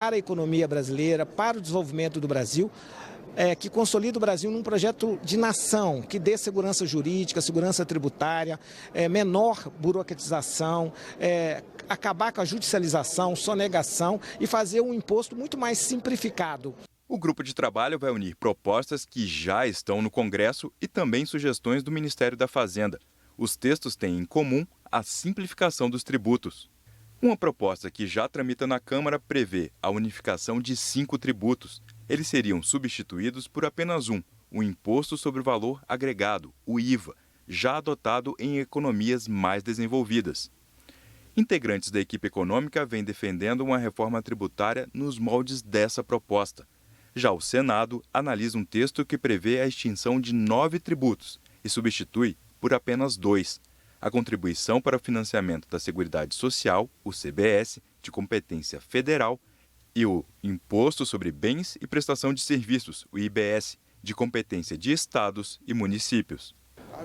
para a economia brasileira, para o desenvolvimento do Brasil, que consolida o Brasil num projeto de nação, que dê segurança jurídica, segurança tributária, menor burocratização, acabar com a judicialização, sonegação e fazer um imposto muito mais simplificado. O grupo de trabalho vai unir propostas que já estão no Congresso e também sugestões do Ministério da Fazenda. Os textos têm em comum a simplificação dos tributos. Uma proposta que já tramita na Câmara prevê a unificação de 5 tributos. Eles seriam substituídos por apenas um, o Imposto sobre o Valor Agregado, o IVA, já adotado em economias mais desenvolvidas. Integrantes da equipe econômica vêm defendendo uma reforma tributária nos moldes dessa proposta. Já o Senado analisa um texto que prevê a extinção de 9 tributos e substitui por apenas 2. A contribuição para o financiamento da Seguridade Social, o CBS, de competência federal, e o Imposto sobre Bens e Prestação de Serviços, o IBS, de competência de estados e municípios.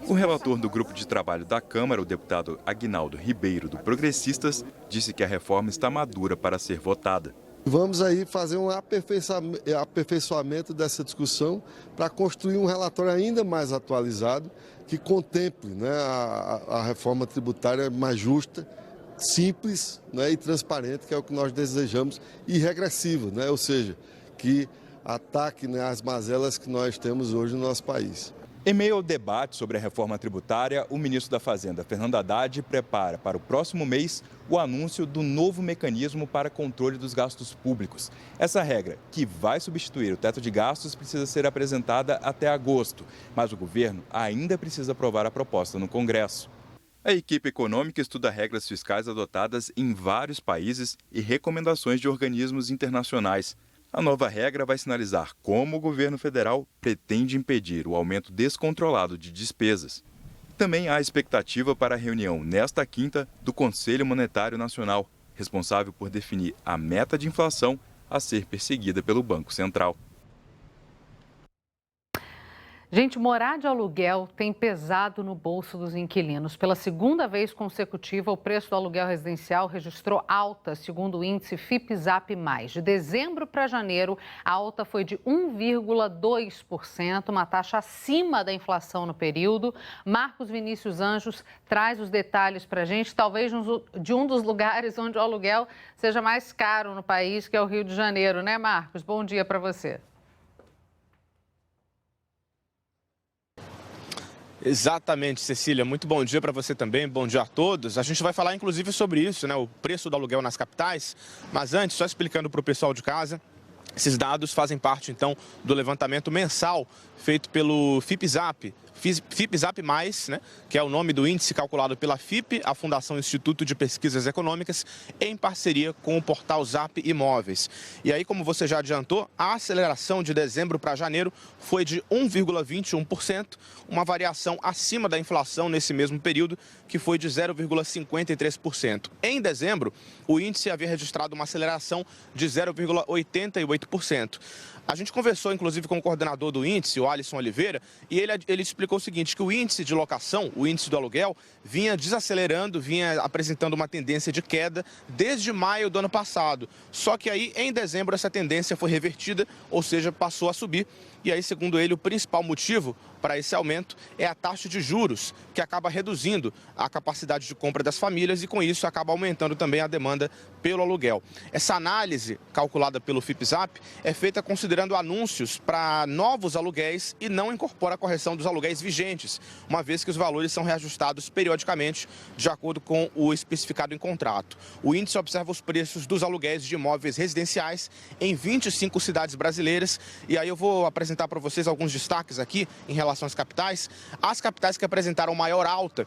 O relator do grupo de trabalho da Câmara, o deputado Aguinaldo Ribeiro, do Progressistas, disse que a reforma está madura para ser votada. Vamos aí fazer um aperfeiçoamento dessa discussão para construir um relatório ainda mais atualizado que contemple, né, a reforma tributária mais justa, simples, né, e transparente, que é o que nós desejamos, e regressiva, né, ou seja, que ataque, né, as mazelas que nós temos hoje no nosso país. Em meio ao debate sobre a reforma tributária, o ministro da Fazenda, Fernando Haddad, prepara para o próximo mês o anúncio do novo mecanismo para controle dos gastos públicos. Essa regra, que vai substituir o teto de gastos, precisa ser apresentada até agosto, mas o governo ainda precisa aprovar a proposta no Congresso. A equipe econômica estuda regras fiscais adotadas em vários países e recomendações de organismos internacionais. A nova regra vai sinalizar como o governo federal pretende impedir o aumento descontrolado de despesas. Também há expectativa para a reunião nesta quinta do Conselho Monetário Nacional, responsável por definir a meta de inflação a ser perseguida pelo Banco Central. Gente, morar de aluguel tem pesado no bolso dos inquilinos. Pela segunda vez consecutiva, o preço do aluguel residencial registrou alta, segundo o índice FIPE-ZAP+. De dezembro para janeiro, a alta foi de 1,2%, uma taxa acima da inflação no período. Marcos Vinícius Anjos traz os detalhes para a gente, talvez de um dos lugares onde o aluguel seja mais caro no país, que é o Rio de Janeiro, né, Marcos? Bom dia para você. Exatamente, Cecília. Muito bom dia para você também, bom dia a todos. A gente vai falar inclusive sobre isso, né? O preço do aluguel nas capitais. Mas antes, só explicando para o pessoal de casa, esses dados fazem parte então do levantamento mensal feito pelo FIPE-ZAP. FIPE-ZAP+, né, que é o nome do índice calculado pela FIPE, a Fundação Instituto de Pesquisas Econômicas, em parceria com o portal Zap Imóveis. E aí, como você já adiantou, a aceleração de dezembro para janeiro foi de 1,21%, uma variação acima da inflação nesse mesmo período, que foi de 0,53%. Em dezembro, o índice havia registrado uma aceleração de 0,88%. A gente conversou, inclusive, com o coordenador do índice, o Alisson Oliveira, e ele explicou o seguinte, que o índice de locação, o índice do aluguel, vinha desacelerando, vinha apresentando uma tendência de queda desde maio do ano passado. Só que aí, em dezembro, essa tendência foi revertida, ou seja, passou a subir. E aí, segundo ele, o principal motivo para esse aumento é a taxa de juros, que acaba reduzindo a capacidade de compra das famílias e, com isso, acaba aumentando também a demanda pelo aluguel. Essa análise, calculada pelo FIPE-ZAP, é feita considerando anúncios para novos aluguéis e não incorpora a correção dos aluguéis vigentes, uma vez que os valores são reajustados periodicamente de acordo com o especificado em contrato. O índice observa os preços dos aluguéis de imóveis residenciais em 25 cidades brasileiras e aí eu vou apresentar para vocês alguns destaques aqui em relação às capitais. As capitais que apresentaram maior alta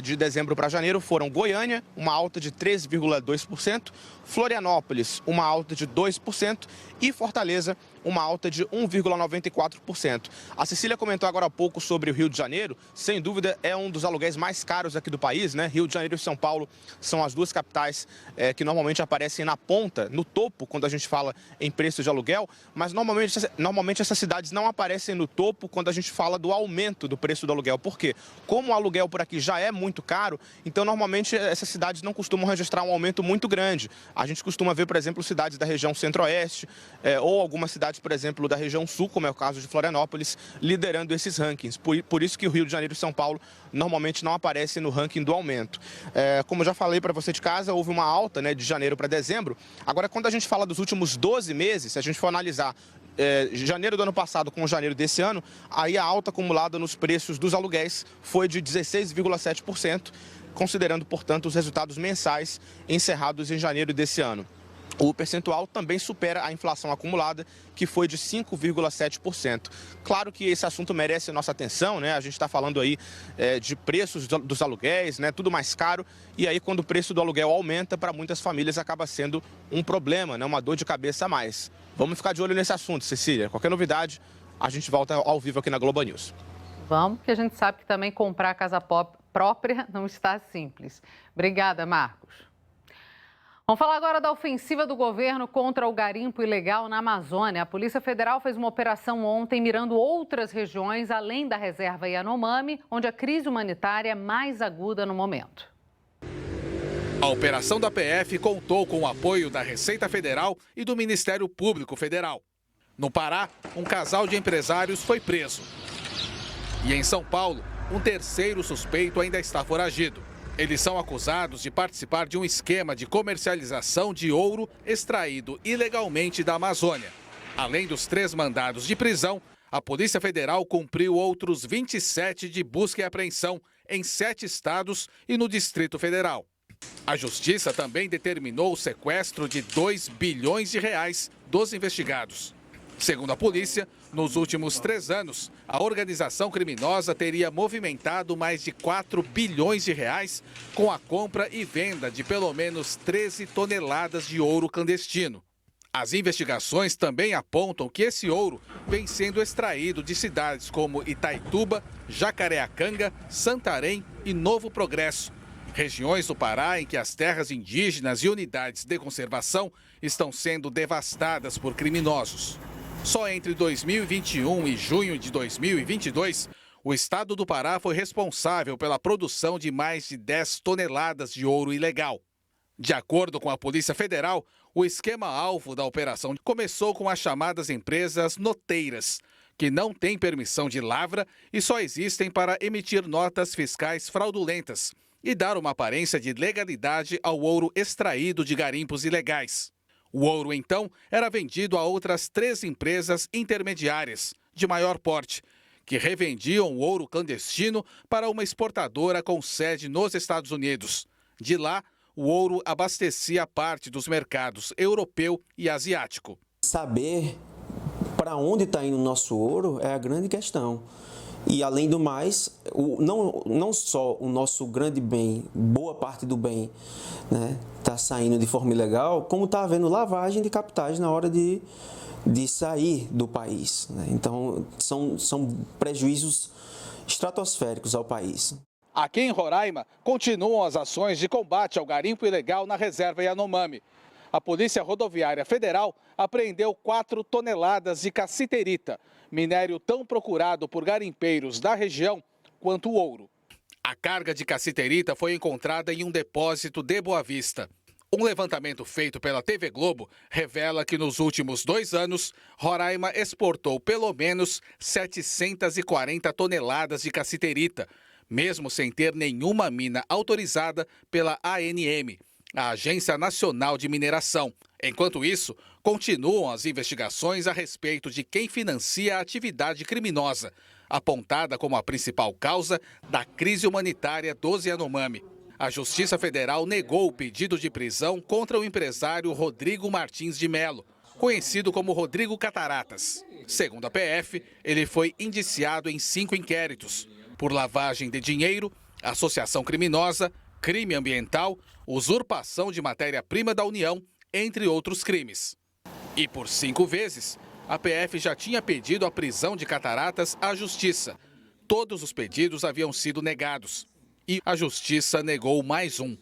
de dezembro para janeiro foram Goiânia, uma alta de 13,2%, Florianópolis, uma alta de 2% e Fortaleza, uma alta de 1,94%. A Cecília comentou agora há pouco sobre o Rio de Janeiro. Sem dúvida, é um dos aluguéis mais caros aqui do país, né? Rio de Janeiro e São Paulo são as duas capitais que normalmente aparecem na ponta, no topo, quando a gente fala em preço de aluguel. Mas normalmente essas cidades não aparecem no topo quando a gente fala fala do aumento do preço do aluguel. Por quê? Como o aluguel por aqui já é muito caro, então normalmente essas cidades não costumam registrar um aumento muito grande. A gente costuma ver, por exemplo, cidades da região centro-oeste ou algumas cidades, por exemplo, da região sul, como é o caso de Florianópolis, liderando esses rankings. Por isso que o Rio de Janeiro e São Paulo normalmente não aparecem no ranking do aumento. Como eu já falei para você de casa, houve uma alta, né, de janeiro para dezembro. Agora, quando a gente fala dos últimos 12 meses, se a gente for analisar janeiro do ano passado com janeiro desse ano, aí a alta acumulada nos preços dos aluguéis foi de 16,7%, considerando, portanto, os resultados mensais encerrados em janeiro desse ano. O percentual também supera a inflação acumulada, que foi de 5,7%. Claro que esse assunto merece a nossa atenção, né? A gente está falando aí de preços dos aluguéis, né? Tudo mais caro. E aí, quando o preço do aluguel aumenta, para muitas famílias acaba sendo um problema, né? Uma dor de cabeça a mais. Vamos ficar de olho nesse assunto, Cecília. Qualquer novidade, a gente volta ao vivo aqui na Globo News. Vamos, porque a gente sabe que também comprar casa própria não está simples. Obrigada, Marcos. Vamos falar agora da ofensiva do governo contra o garimpo ilegal na Amazônia. A Polícia Federal fez uma operação ontem mirando outras regiões, além da reserva Yanomami, onde a crise humanitária é mais aguda no momento. A operação da PF contou com o apoio da Receita Federal e do Ministério Público Federal. No Pará, um casal de empresários foi preso. E em São Paulo, um terceiro suspeito ainda está foragido. Eles são acusados de participar de um esquema de comercialização de ouro extraído ilegalmente da Amazônia. Além dos 3 mandados de prisão, a Polícia Federal cumpriu outros 27 de busca e apreensão em 7 estados e no Distrito Federal. A Justiça também determinou o sequestro de 2 bilhões de reais dos investigados. Segundo a polícia, nos últimos 3 anos, a organização criminosa teria movimentado mais de 4 bilhões de reais com a compra e venda de pelo menos 13 toneladas de ouro clandestino. As investigações também apontam que esse ouro vem sendo extraído de cidades como Itaituba, Jacareacanga, Santarém e Novo Progresso, regiões do Pará em que as terras indígenas e unidades de conservação estão sendo devastadas por criminosos. Só entre 2021 e junho de 2022, o estado do Pará foi responsável pela produção de mais de 10 toneladas de ouro ilegal. De acordo com a Polícia Federal, o esquema-alvo da operação começou com as chamadas empresas noteiras, que não têm permissão de lavra e só existem para emitir notas fiscais fraudulentas e dar uma aparência de legalidade ao ouro extraído de garimpos ilegais. O ouro, então, era vendido a outras 3 empresas intermediárias, de maior porte, que revendiam o ouro clandestino para uma exportadora com sede nos Estados Unidos. De lá, o ouro abastecia parte dos mercados europeu e asiático. Saber para onde está indo o nosso ouro é a grande questão. E, além do mais, não só o nosso grande bem, boa parte do bem, né, está saindo de forma ilegal, como está havendo lavagem de capitais na hora de sair do país. Né? Então, são prejuízos estratosféricos ao país. Aqui em Roraima, continuam as ações de combate ao garimpo ilegal na reserva Yanomami. A Polícia Rodoviária Federal apreendeu 4 toneladas de cassiterita, minério tão procurado por garimpeiros da região quanto o ouro. A carga de cassiterita foi encontrada em um depósito de Boa Vista. Um levantamento feito pela TV Globo revela que nos últimos 2 anos, Roraima exportou pelo menos 740 toneladas de cassiterita, mesmo sem ter nenhuma mina autorizada pela ANM, a Agência Nacional de Mineração. Enquanto isso, continuam as investigações a respeito de quem financia a atividade criminosa, apontada como a principal causa da crise humanitária dos Yanomami. A Justiça Federal negou o pedido de prisão contra o empresário Rodrigo Martins de Mello, conhecido como Rodrigo Cataratas. Segundo a PF, ele foi indiciado em 5 inquéritos, por lavagem de dinheiro, associação criminosa, crime ambiental, usurpação de matéria-prima da União, entre outros crimes. E por 5 vezes, a PF já tinha pedido a prisão de Cataratas à Justiça. Todos os pedidos haviam sido negados. E a Justiça negou mais um.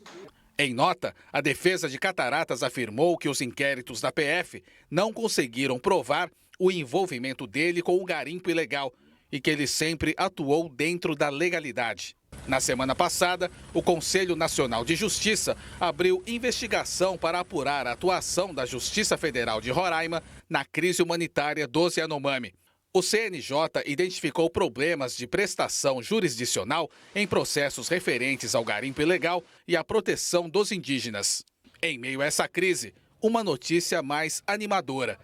Em nota, a defesa de Cataratas afirmou que os inquéritos da PF não conseguiram provar o envolvimento dele com o garimpo ilegal e que ele sempre atuou dentro da legalidade. Na semana passada, o Conselho Nacional de Justiça abriu investigação para apurar a atuação da Justiça Federal de Roraima na crise humanitária dos Yanomami. O CNJ identificou problemas de prestação jurisdicional em processos referentes ao garimpo ilegal e à proteção dos indígenas. Em meio a essa crise, uma notícia mais animadora.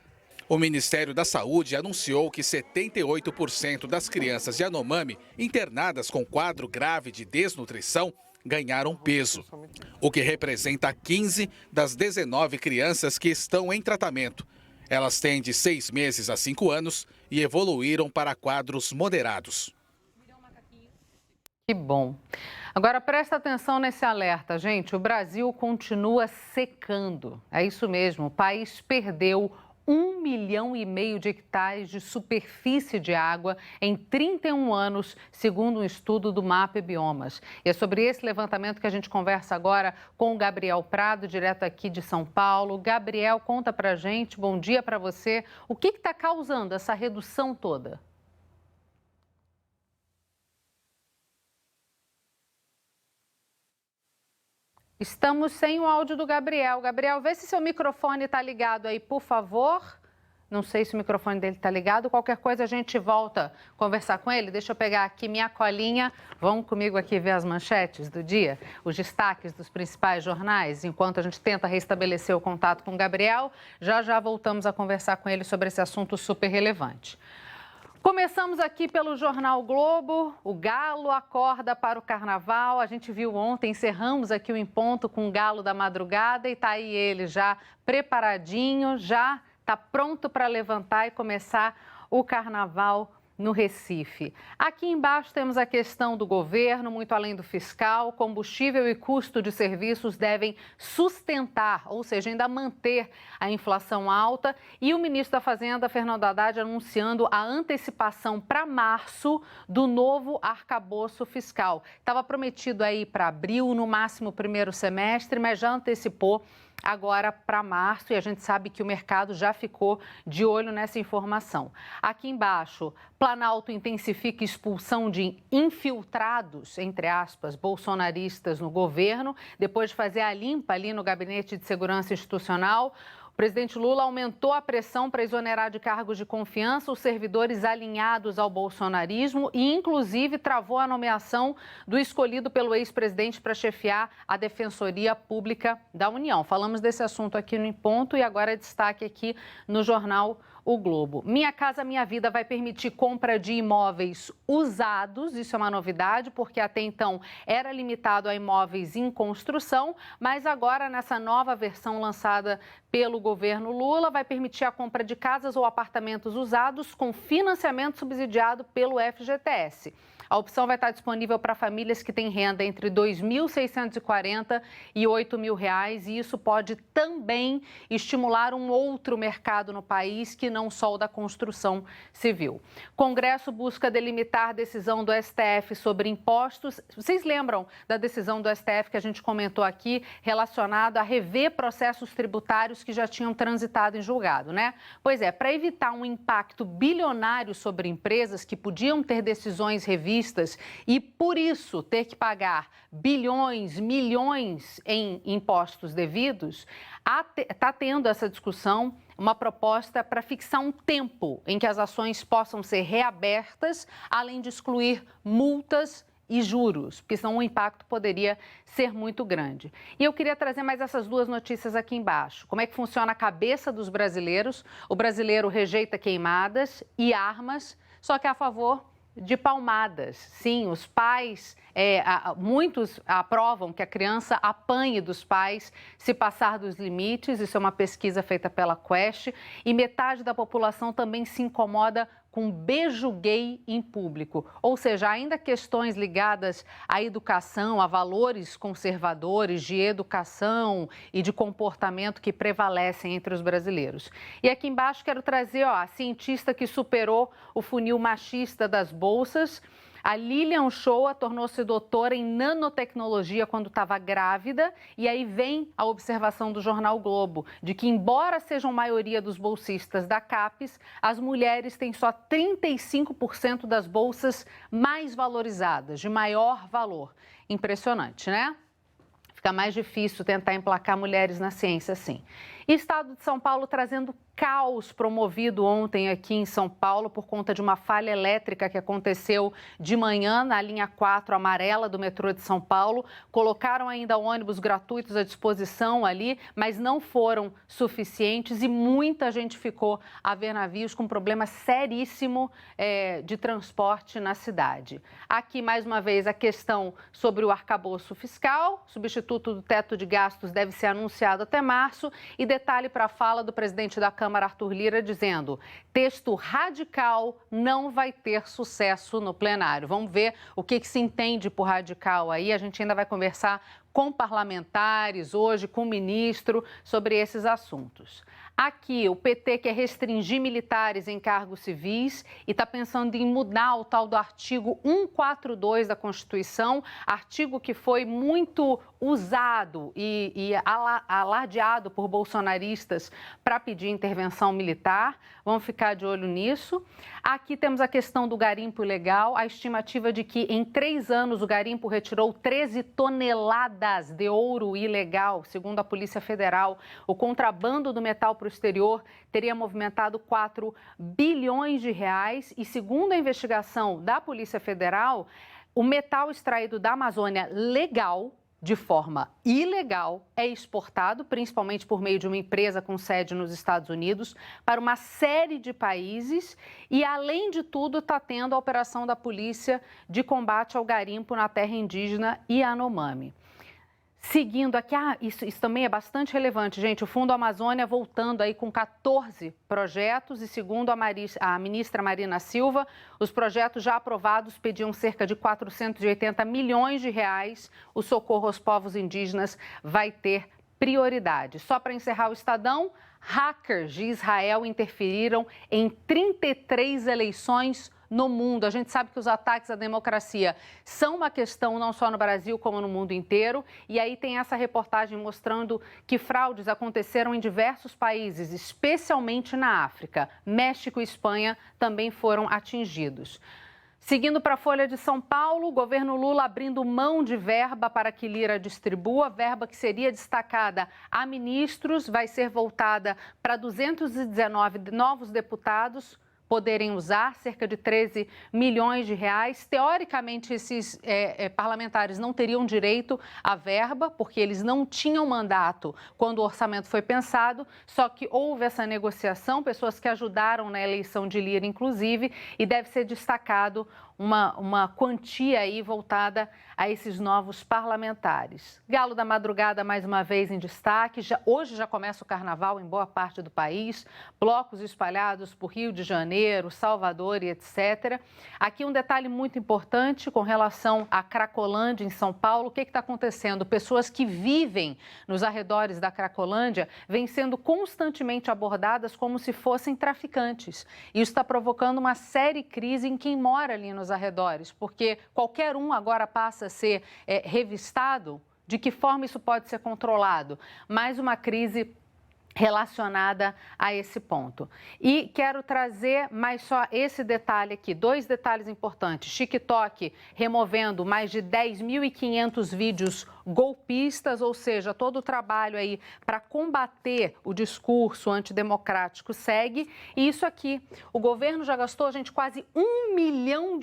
O Ministério da Saúde anunciou que 78% das crianças Yanomami internadas com quadro grave de desnutrição ganharam peso, o que representa 15 das 19 crianças que estão em tratamento. Elas têm de 6 meses a 5 anos e evoluíram para quadros moderados. Que bom. Agora presta atenção nesse alerta, gente. O Brasil continua secando. É isso mesmo, o país perdeu 1,5 milhão de hectares de superfície de água em 31 anos, segundo um estudo do MAP Biomas. E é sobre esse levantamento que a gente conversa agora com o Gabriel Prado, direto aqui de São Paulo. Gabriel, conta pra gente, bom dia para você. O que está causando essa redução toda? Estamos sem o áudio do Gabriel. Gabriel, vê se seu microfone está ligado aí, por favor. Não sei se o microfone dele está ligado. Qualquer coisa a gente volta a conversar com ele. Deixa eu pegar aqui minha colinha. Vão comigo aqui ver as manchetes do dia, os destaques dos principais jornais, enquanto a gente tenta restabelecer o contato com o Gabriel. Já voltamos a conversar com ele sobre esse assunto super relevante. Começamos aqui pelo Jornal Globo, o Galo acorda para o Carnaval. A gente viu ontem, encerramos aqui o Em Ponto com o Galo da Madrugada e está aí ele já preparadinho, já está pronto para levantar e começar o Carnaval no Recife. Aqui embaixo temos a questão do governo, muito além do fiscal, combustível e custo de serviços devem sustentar, ou seja, ainda manter a inflação alta. E o ministro da Fazenda, Fernando Haddad, anunciando a antecipação para março do novo arcabouço fiscal. Estava prometido aí para abril, no máximo primeiro semestre, mas já antecipou agora para março, e a gente sabe que o mercado já ficou de olho nessa informação. Aqui embaixo, Planalto intensifica expulsão de infiltrados, entre aspas, bolsonaristas no governo, depois de fazer a limpa ali no Gabinete de Segurança Institucional. O presidente Lula aumentou a pressão para exonerar de cargos de confiança os servidores alinhados ao bolsonarismo e, inclusive, travou a nomeação do escolhido pelo ex-presidente para chefiar a Defensoria Pública da União. Falamos desse assunto aqui no Em Ponto e agora é destaque aqui no jornal O Globo. Minha Casa Minha Vida vai permitir compra de imóveis usados, isso é uma novidade, porque até então era limitado a imóveis em construção, mas agora nessa nova versão lançada pelo governo Lula vai permitir a compra de casas ou apartamentos usados com financiamento subsidiado pelo FGTS. A opção vai estar disponível para famílias que têm renda entre R$ 2.640 e R$ 8.000, e isso pode também estimular um outro mercado no país que não só o da construção civil. Congresso busca delimitar decisão do STF sobre impostos. Vocês lembram da decisão do STF que a gente comentou aqui, relacionado a rever processos tributários que já tinham transitado em julgado, né? Pois é, para evitar um impacto bilionário sobre empresas que podiam ter decisões revistas e, por isso, ter que pagar bilhões, milhões em impostos devidos, está tendo essa discussão, uma proposta para fixar um tempo em que as ações possam ser reabertas, além de excluir multas e juros, porque senão o impacto poderia ser muito grande. E eu queria trazer mais essas duas notícias aqui embaixo. Como é que funciona a cabeça dos brasileiros? O brasileiro rejeita queimadas e armas, só que é a favor de palmadas. Sim, os pais, muitos aprovam que a criança apanhe dos pais se passar dos limites. Isso é uma pesquisa feita pela Quest. E metade da população também se incomoda com beijo gay em público. Ou seja, ainda questões ligadas à educação, a valores conservadores de educação e de comportamento que prevalecem entre os brasileiros. E aqui embaixo quero trazer a cientista que superou o funil machista das bolsas. A Lilian Shoa tornou-se doutora em nanotecnologia quando estava grávida, e aí vem a observação do jornal Globo, de que embora sejam maioria dos bolsistas da CAPES, as mulheres têm só 35% das bolsas mais valorizadas, de maior valor. Impressionante, né? Fica mais difícil tentar emplacar mulheres na ciência, sim. Estado de São Paulo trazendo caos promovido ontem aqui em São Paulo por conta de uma falha elétrica que aconteceu de manhã na linha 4 amarela do metrô de São Paulo. Colocaram ainda ônibus gratuitos à disposição ali, mas não foram suficientes e muita gente ficou a ver navios com problema seríssimo de transporte na cidade. Aqui, mais uma vez, a questão sobre o arcabouço fiscal. O substituto do teto de gastos deve ser anunciado até março. E detalhe para a fala do presidente da Câmara, Arthur Lira, dizendo: texto radical não vai ter sucesso no plenário. Vamos ver o que se entende por radical aí. A gente ainda vai conversar com parlamentares hoje, com o ministro, sobre esses assuntos. Aqui, o PT quer restringir militares em cargos civis e está pensando em mudar o tal do artigo 142 da Constituição, artigo que foi muito usado e alardeado por bolsonaristas para pedir intervenção militar. Vamos ficar de olho nisso. Aqui temos a questão do garimpo ilegal, a estimativa de que em 3 anos o garimpo retirou 13 toneladas de ouro ilegal, segundo a Polícia Federal. O contrabando do metal para o exterior teria movimentado 4 bilhões de reais e, segundo a investigação da Polícia Federal, o metal extraído da Amazônia legal, de forma ilegal, é exportado, principalmente por meio de uma empresa com sede nos Estados Unidos, para uma série de países e, além de tudo, está tendo a operação da polícia de combate ao garimpo na terra indígena Yanomami. Seguindo aqui, isso também é bastante relevante, gente, o Fundo Amazônia voltando aí com 14 projetos e, segundo a ministra Marina Silva, os projetos já aprovados pediam cerca de 480 milhões de reais. O socorro aos povos indígenas vai ter prioridade. Só para encerrar o Estadão, hackers de Israel interferiram em 33 eleições no mundo. A gente sabe que os ataques à democracia são uma questão não só no Brasil, como no mundo inteiro. E aí tem essa reportagem mostrando que fraudes aconteceram em diversos países, especialmente na África. México e Espanha também foram atingidos. Seguindo para a Folha de São Paulo, o governo Lula abrindo mão de verba para que Lira distribua. Verba que seria destacada a ministros vai ser voltada para 219 novos deputados poderem usar, cerca de 13 milhões de reais. Teoricamente, esses parlamentares não teriam direito à verba, porque eles não tinham mandato quando o orçamento foi pensado, só que houve essa negociação, pessoas que ajudaram na eleição de Lira, inclusive, e deve ser destacado uma quantia aí voltada a esses novos parlamentares. Galo da Madrugada, mais uma vez em destaque. Hoje já começa o carnaval em boa parte do país, blocos espalhados por Rio de Janeiro, Salvador e etc. Aqui um detalhe muito importante com relação à Cracolândia em São Paulo. O que está acontecendo? Pessoas que vivem nos arredores da Cracolândia vêm sendo constantemente abordadas como se fossem traficantes. Isso está provocando uma séria crise em quem mora ali nos arredores, porque qualquer um agora passa a ser revistado. De que forma isso pode ser controlado? Mais uma crise relacionada a esse ponto. E quero trazer mais só esse detalhe aqui, 2 detalhes importantes. TikTok removendo mais de 10.500 vídeos golpistas, ou seja, todo o trabalho aí para combater o discurso antidemocrático segue. E isso aqui, o governo já gastou, gente, quase R$1 milhão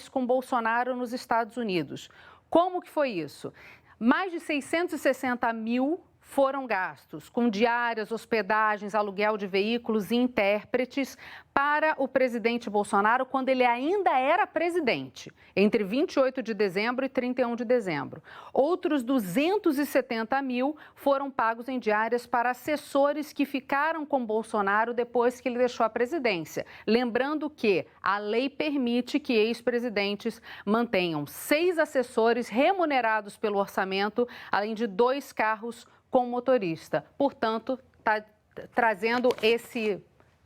com Bolsonaro nos Estados Unidos. Como que foi isso? Mais de 660 mil foram gastos com diárias, hospedagens, aluguel de veículos e intérpretes para o presidente Bolsonaro quando ele ainda era presidente, entre 28 de dezembro e 31 de dezembro. Outros 270 mil foram pagos em diárias para assessores que ficaram com Bolsonaro depois que ele deixou a presidência. Lembrando que a lei permite que ex-presidentes mantenham 6 assessores remunerados pelo orçamento, além de 2 carros com motorista. Portanto, está trazendo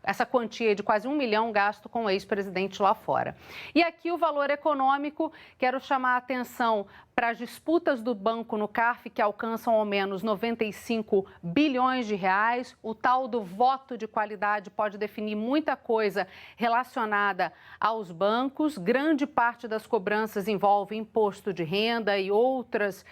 essa quantia de quase 1 milhão gasto com o ex-presidente lá fora. E aqui o valor econômico, quero chamar a atenção para as disputas do banco no CARF, que alcançam ao menos 95 bilhões de reais. O tal do voto de qualidade pode definir muita coisa relacionada aos bancos. Grande parte das cobranças envolve imposto de renda e outras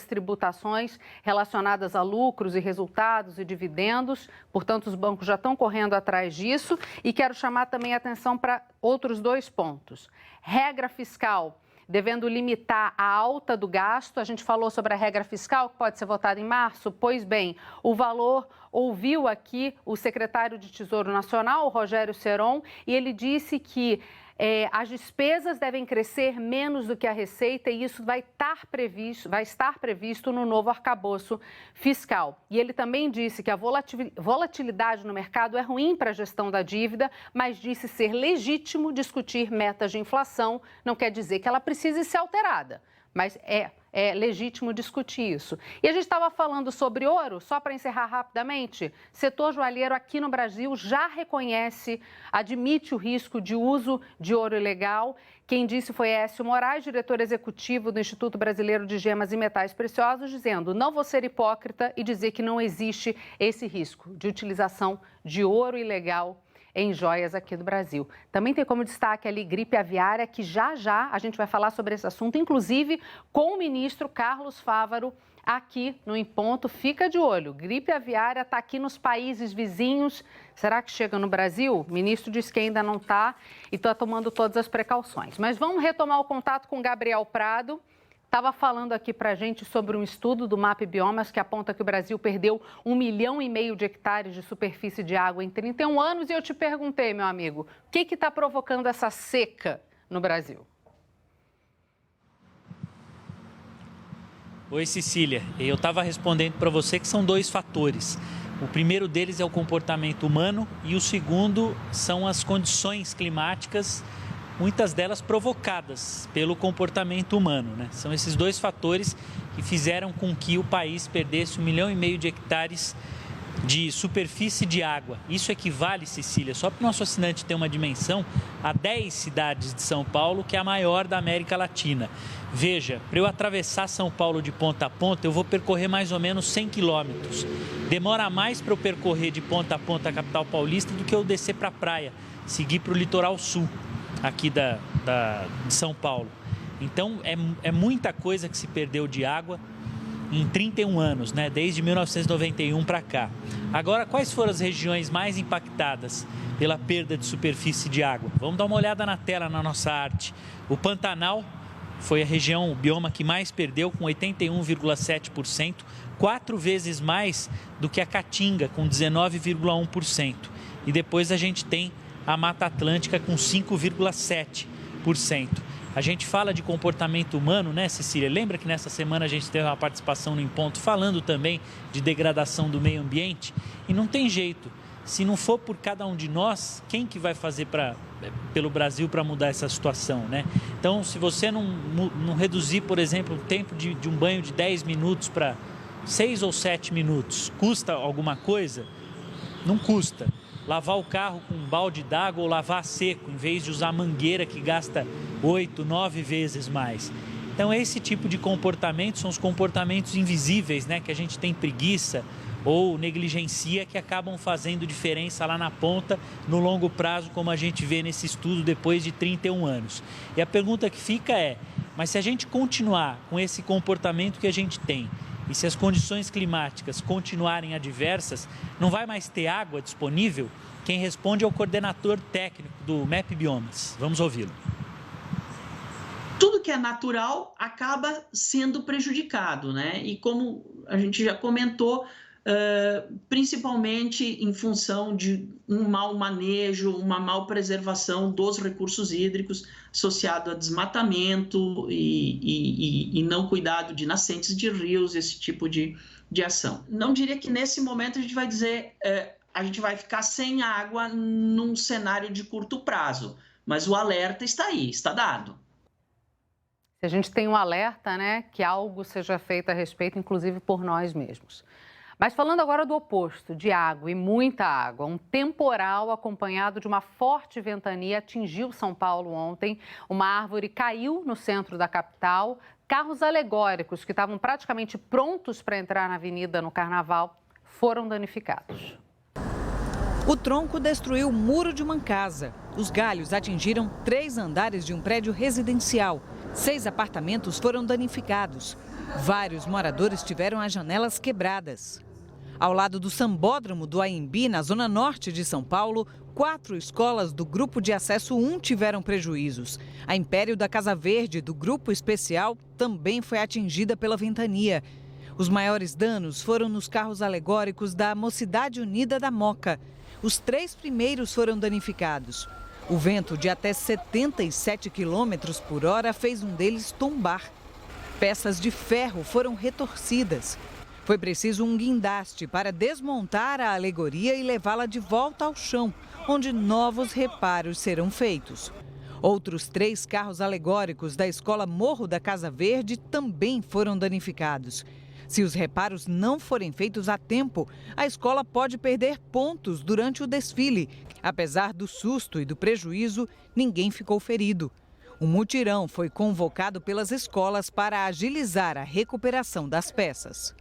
tributações relacionadas a lucros e resultados e dividendos. Portanto, os bancos já estão correndo atrás disso. E quero chamar também a atenção para outros 2 pontos. Regra fiscal, devendo limitar a alta do gasto. A gente falou sobre a regra fiscal, que pode ser votada em março. Pois bem, o valor ouviu aqui o secretário de Tesouro Nacional, o Rogério Seron, e ele disse que as despesas devem crescer menos do que a receita e isso vai estar previsto no novo arcabouço fiscal. E ele também disse que a volatilidade no mercado é ruim para a gestão da dívida, mas disse ser legítimo discutir metas de inflação. Não quer dizer que ela precise ser alterada, mas é legítimo discutir isso. E a gente estava falando sobre ouro, só para encerrar rapidamente, setor joalheiro aqui no Brasil já reconhece, admite o risco de uso de ouro ilegal. Quem disse foi Écio Moraes, diretor executivo do Instituto Brasileiro de Gemas e Metais Preciosos, dizendo: não vou ser hipócrita e dizer que não existe esse risco de utilização de ouro ilegal em joias aqui do Brasil. Também tem como destaque ali gripe aviária, que já a gente vai falar sobre esse assunto, inclusive com o ministro Carlos Fávaro aqui no Em Ponto. Fica de olho, gripe aviária está aqui nos países vizinhos. Será que chega no Brasil? O ministro diz que ainda não está e está tomando todas as precauções. Mas vamos retomar o contato com Gabriel Prado. Estava falando aqui para a gente sobre um estudo do MAP Biomas que aponta que o Brasil perdeu 1,5 milhão de hectares de superfície de água em 31 anos. E eu te perguntei, meu amigo, o que está provocando essa seca no Brasil? Oi, Cecília. Eu estava respondendo para você que são 2 fatores. O primeiro deles é o comportamento humano e o segundo são as condições climáticas, muitas delas provocadas pelo comportamento humano, né? São esses 2 fatores que fizeram com que o país perdesse 1,5 milhão de hectares de superfície de água. Isso equivale, Cecília, só para o nosso assinante ter uma dimensão, a 10 cidades de São Paulo, que é a maior da América Latina. Veja, para eu atravessar São Paulo de ponta a ponta, eu vou percorrer mais ou menos 100 quilômetros. Demora mais para eu percorrer de ponta a ponta a capital paulista do que eu descer para a praia, seguir para o litoral sul aqui de São Paulo. Então, é muita coisa que se perdeu de água em 31 anos, né? Desde 1991 para cá. Agora, quais foram as regiões mais impactadas pela perda de superfície de água? Vamos dar uma olhada na tela, na nossa arte. O Pantanal foi a região, o bioma que mais perdeu, com 81,7%, 4 vezes mais do que a Caatinga, com 19,1%. E depois a gente tem a Mata Atlântica com 5,7%. A gente fala de comportamento humano, né, Cecília? Lembra que nessa semana a gente teve uma participação no Em Ponto falando também de degradação do meio ambiente? E não tem jeito. Se não for por cada um de nós, quem que vai fazer pelo Brasil para mudar essa situação, né? Então, se você não reduzir, por exemplo, o tempo de um banho de 10 minutos para 6 ou 7 minutos, custa alguma coisa? Não custa. Lavar o carro com um balde d'água ou lavar seco, em vez de usar mangueira que gasta 8, 9 vezes mais. Então, esse tipo de comportamento são os comportamentos invisíveis, né? Que a gente tem preguiça ou negligencia, que acabam fazendo diferença lá na ponta, no longo prazo, como a gente vê nesse estudo depois de 31 anos. E a pergunta que fica é, mas se a gente continuar com esse comportamento que a gente tem, e se as condições climáticas continuarem adversas, não vai mais ter água disponível? Quem responde é o coordenador técnico do MAP Biomas. Vamos ouvi-lo. Tudo que é natural acaba sendo prejudicado, né? E como a gente já comentou, principalmente em função de um mau manejo, uma má preservação dos recursos hídricos associado a desmatamento e não cuidado de nascentes de rios, esse tipo de ação. Não diria que nesse momento a gente vai dizer a gente vai ficar sem água num cenário de curto prazo, mas o alerta está aí, está dado. Se a gente tem um alerta, né, que algo seja feito a respeito, inclusive por nós mesmos. Mas falando agora do oposto, de água e muita água, um temporal acompanhado de uma forte ventania atingiu São Paulo ontem. Uma árvore caiu no centro da capital. Carros alegóricos que estavam praticamente prontos para entrar na avenida no Carnaval foram danificados. O tronco destruiu o muro de uma casa. Os galhos atingiram 3 andares de um prédio residencial. 6 apartamentos foram danificados. Vários moradores tiveram as janelas quebradas. Ao lado do Sambódromo do Anhembi, na zona norte de São Paulo, 4 escolas do Grupo de Acesso 1 tiveram prejuízos. A Império da Casa Verde, do Grupo Especial, também foi atingida pela ventania. Os maiores danos foram nos carros alegóricos da Mocidade Unida da Moca. Os 3 primeiros foram danificados. O vento de até 77 km por hora fez um deles tombar. Peças de ferro foram retorcidas. Foi preciso um guindaste para desmontar a alegoria e levá-la de volta ao chão, onde novos reparos serão feitos. Outros 3 carros alegóricos da Escola Morro da Casa Verde também foram danificados. Se os reparos não forem feitos a tempo, a escola pode perder pontos durante o desfile. Apesar do susto e do prejuízo, ninguém ficou ferido. Um mutirão foi convocado pelas escolas para agilizar a recuperação das peças.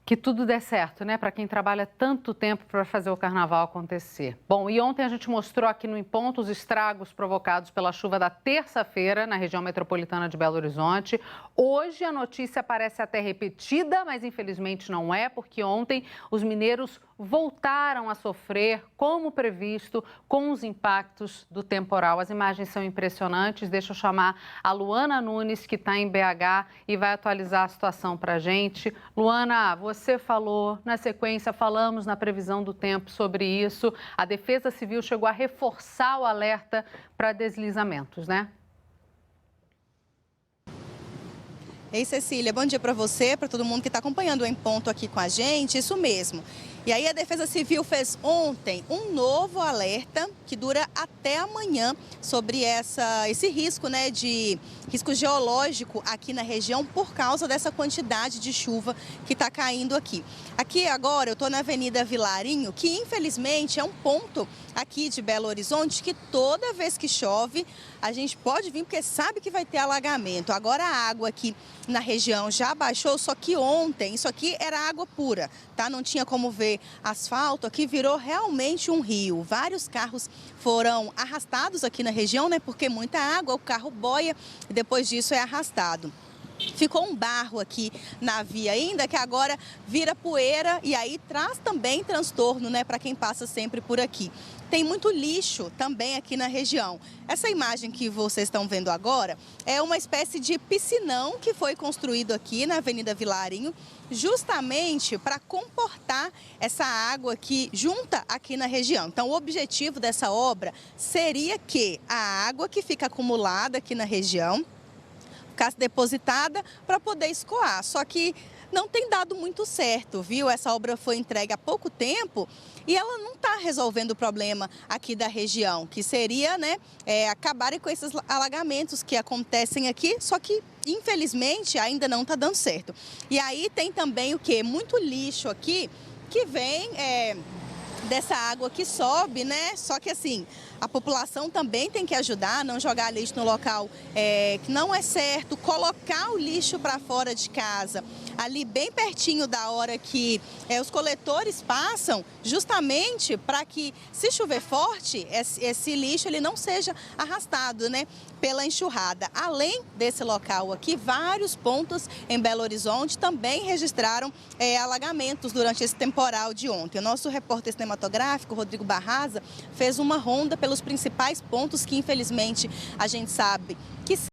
Que tudo dê certo, né? Para quem trabalha tanto tempo para fazer o carnaval acontecer. Bom, e ontem a gente mostrou aqui no Em Ponto os estragos provocados pela chuva da terça-feira na região metropolitana de Belo Horizonte. Hoje a notícia parece até repetida, mas infelizmente não é, porque ontem os mineiros voltaram a sofrer, como previsto, com os impactos do temporal. As imagens são impressionantes. Deixa eu chamar a Luana Nunes, que está em BH e vai atualizar a situação para a gente. Luana, você falou, na sequência falamos na previsão do tempo sobre isso. A Defesa Civil chegou a reforçar o alerta para deslizamentos, né? Ei, Cecília, bom dia para você, para todo mundo que está acompanhando o Em Ponto aqui com a gente, isso mesmo. E aí a Defesa Civil fez ontem um novo alerta que dura até amanhã sobre esse risco, né, de risco geológico aqui na região por causa dessa quantidade de chuva que está caindo aqui. Aqui agora eu estou na Avenida Vilarinho, que infelizmente é um ponto aqui de Belo Horizonte que toda vez que chove a gente pode vir porque sabe que vai ter alagamento. Agora a água aqui na região já baixou, só que ontem isso aqui era água pura, tá? Não tinha como ver asfalto, aqui virou realmente um rio. Vários carros foram arrastados aqui na região, né? Porque muita água, o carro boia e depois disso é arrastado. Ficou um barro aqui na via ainda, que agora vira poeira e aí traz também transtorno, né, para quem passa sempre por aqui. Tem muito lixo também aqui na região. Essa imagem que vocês estão vendo agora é uma espécie de piscinão que foi construído aqui na Avenida Vilarinho, justamente para comportar essa água que junta aqui na região. Então, o objetivo dessa obra seria que a água que fica acumulada aqui na região ficasse depositada para poder escoar. Só que não tem dado muito certo, viu? Essa obra foi entregue há pouco tempo e ela não está resolvendo o problema aqui da região, que seria, né, acabarem com esses alagamentos que acontecem aqui, só que infelizmente ainda não está dando certo. E aí tem também o quê? Muito lixo aqui que vem dessa água que sobe, né? Só que assim, a população também tem que ajudar, não jogar lixo no local que não é certo, colocar o lixo para fora de casa, ali bem pertinho da hora que os coletores passam, justamente para que, se chover forte, esse lixo ele não seja arrastado, né, pela enxurrada. Além desse local aqui, vários pontos em Belo Horizonte também registraram alagamentos durante esse temporal de ontem. O nosso repórter cinematográfico, Rodrigo Barraza, fez uma ronda pelos principais pontos que, infelizmente, a gente sabe que